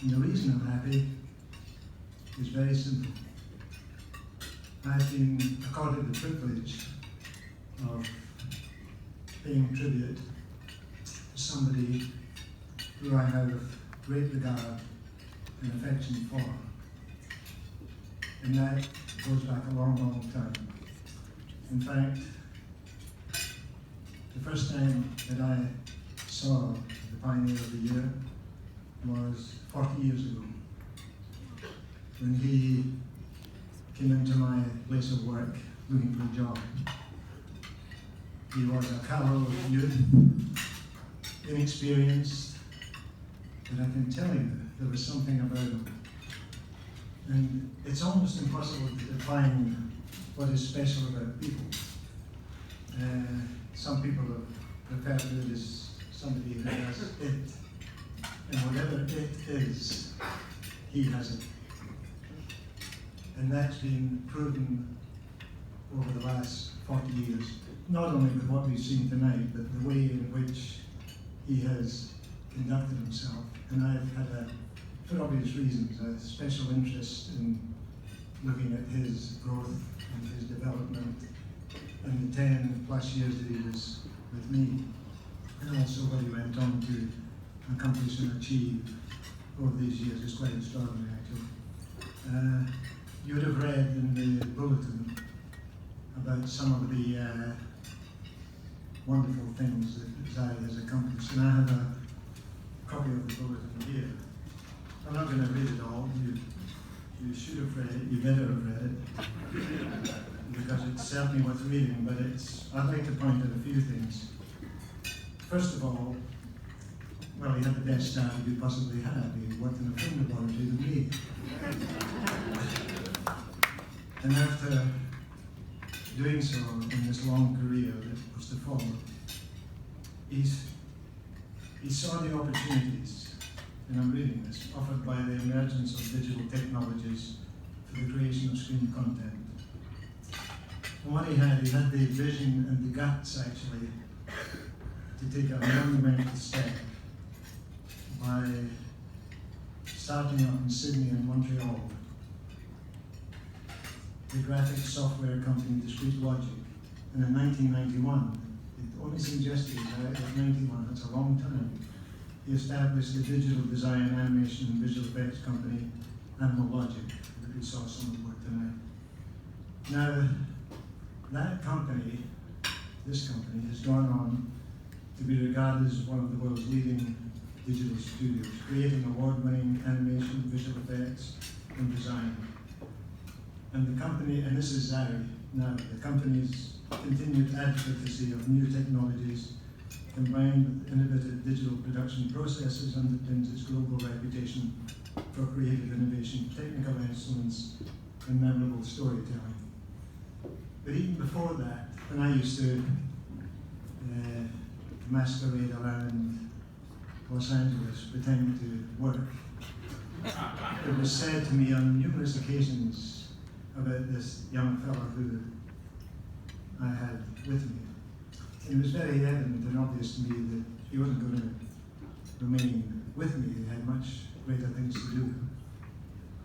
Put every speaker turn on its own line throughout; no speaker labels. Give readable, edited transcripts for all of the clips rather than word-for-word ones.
And the reason I'm happy is very simple. I've been accorded the privilege of paying tribute to somebody who I have great regard and affection for. And that goes back a long, long time. In fact, the first time that I saw the Pioneer of the Year was 40 years ago, when he came into my place of work looking for a job. He was a callow youth, inexperienced, but I can tell you there was something about him. And it's almost impossible to define what is special about people. Some people have referred to it as somebody who has it, and whatever it is, he has it. And that's been proven over the last 40 years, not only with what we've seen tonight, but the way in which he has conducted himself. And I've had, for obvious reasons, a special interest in looking at his growth and his development in the 10 plus years that he was with me, and also what he went on to accomplish and achieve over these years. It's quite extraordinary, actually. You would have read in the bulletin about some of the wonderful things that Zareh has accomplished, and I have a copy of the bulletin here. I'm not going to read it all. You should have read it. You better have read it, because it's certainly worth reading. But I'd like to point out a few things. First of all, well, he had the best start he could possibly have. He worked in a film laboratory with me. And after doing so in this long career that was to follow, he saw the opportunities, and I'm reading this, offered by the emergence of digital technologies for the creation of screen content. And what he had the vision and the guts, actually, to take a monumental step by starting up in Sydney and Montreal the graphic software company Discrete Logic. And in 1991, it only seems yesterday, at 91, that's a long time, he established the digital design, animation, and visual effects company, Animal Logic, that we saw some of the work tonight. Now, that company, this company, has gone on to be regarded as one of the world's leading digital studios, creating award-winning animation, visual effects, and design. And the company, and this is Zareh now, the company's continued advocacy of new technologies combined with innovative digital production processes underpins its global reputation for creative innovation, technical excellence, and memorable storytelling. But even before that, when I used to masquerade around Los Angeles pretending to work, it was said to me on numerous occasions about this young fellow who I had with me. And it was very evident and obvious to me that he wasn't going to remain with me. He had much greater things to do,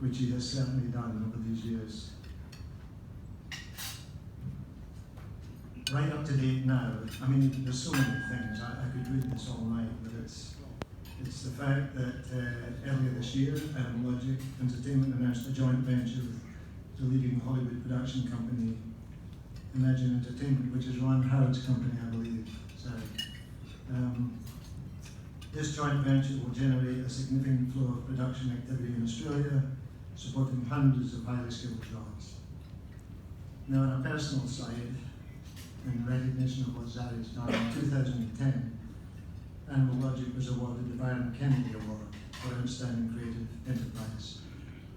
which he has certainly done over these years. Right up to date now, I mean, there's so many things. I could read this all night, but it's the fact that earlier this year, Animal Logic Entertainment announced a joint venture with the leading Hollywood production company, Imagine Entertainment, which is Ron Howard's company, I believe. This joint venture will generate a significant flow of production activity in Australia, supporting hundreds of highly skilled jobs. Now, on a personal side, in recognition of what Zareh's done, in 2010, Animal Logic was awarded the Byron Kennedy Award for Outstanding Creative Enterprise.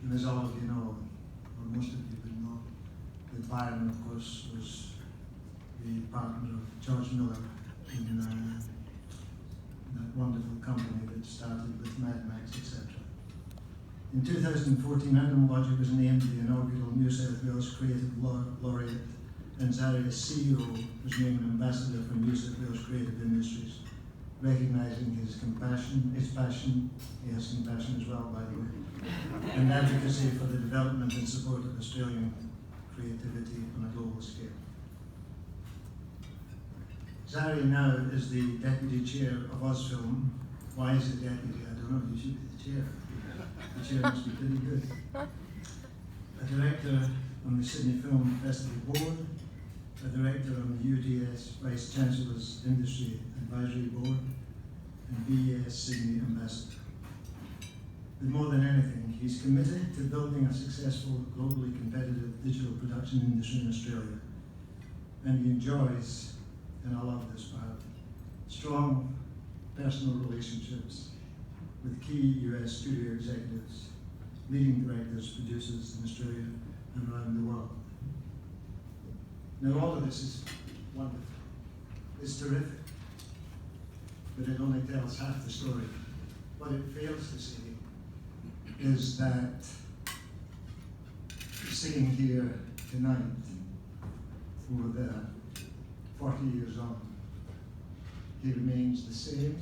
And as all of you know, or most of you would know, that Byron, of course, was the partner of George Miller in that wonderful company that started with Mad Max, etc. In 2014, Animal Logic was named the inaugural New South Wales Creative Laureate, and Zareh, as CEO, was named Ambassador for New South Wales Creative Industries. recognising his compassion, his passion, he has compassion as well, by the way, and advocacy for the development and support of Australian creativity on a global scale. Zareh now is the Deputy Chair of Ozfilm. Why is it Deputy? I don't know, he should be the Chair. The Chair must be pretty good. A Director on the Sydney Film Festival Board, a Director on the UDS Vice Chancellor's Industry Advisory Board, and BES Sydney Ambassador. But more than anything, he's committed to building a successful, globally competitive digital production industry in Australia. And he enjoys, and I love this part, strong personal relationships with key US studio executives, leading directors, producers in Australia and around the world. Now all of this is wonderful, it's terrific, but it only tells half the story. What it fails to say is that sitting here tonight, over there, 40 years on, he remains the same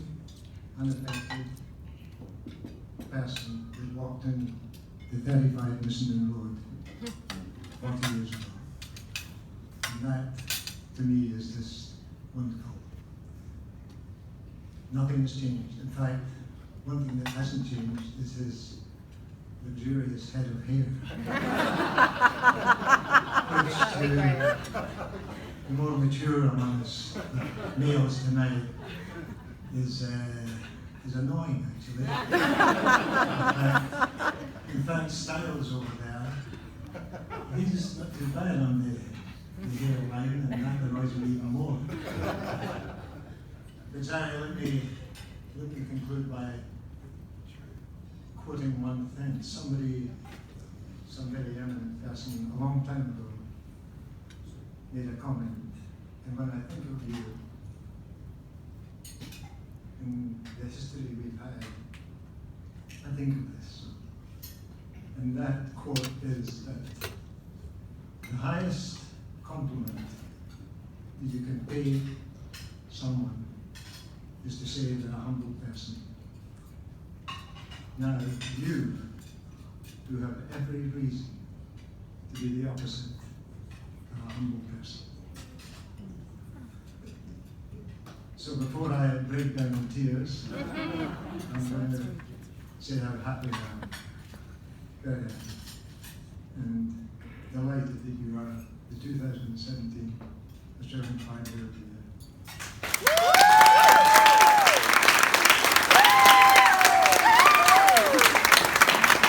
unaffected person that walked in the 35 Missenden Road 40 years ago. And that, to me, is just wonderful. Nothing has changed. In fact, one thing that hasn't changed is his luxurious head of hair. Which to the more mature among us males tonight is annoying, actually. In fact, Styles over there, he's not too bad on the hair line, and that annoys me even more. But Zareh, let me conclude by quoting one thing. Some very eminent person, a long time ago, made a comment, and when I think of you, in the history we've had, I think of this. And that quote is that the highest compliment that you can pay someone is to say they're a humble person. Now, you do have every reason to be the opposite of a humble person. So before I break down in tears, I'm going to say how happy I am. Very happy. And delighted that you are the 2017 Australian Pioneer of the Year.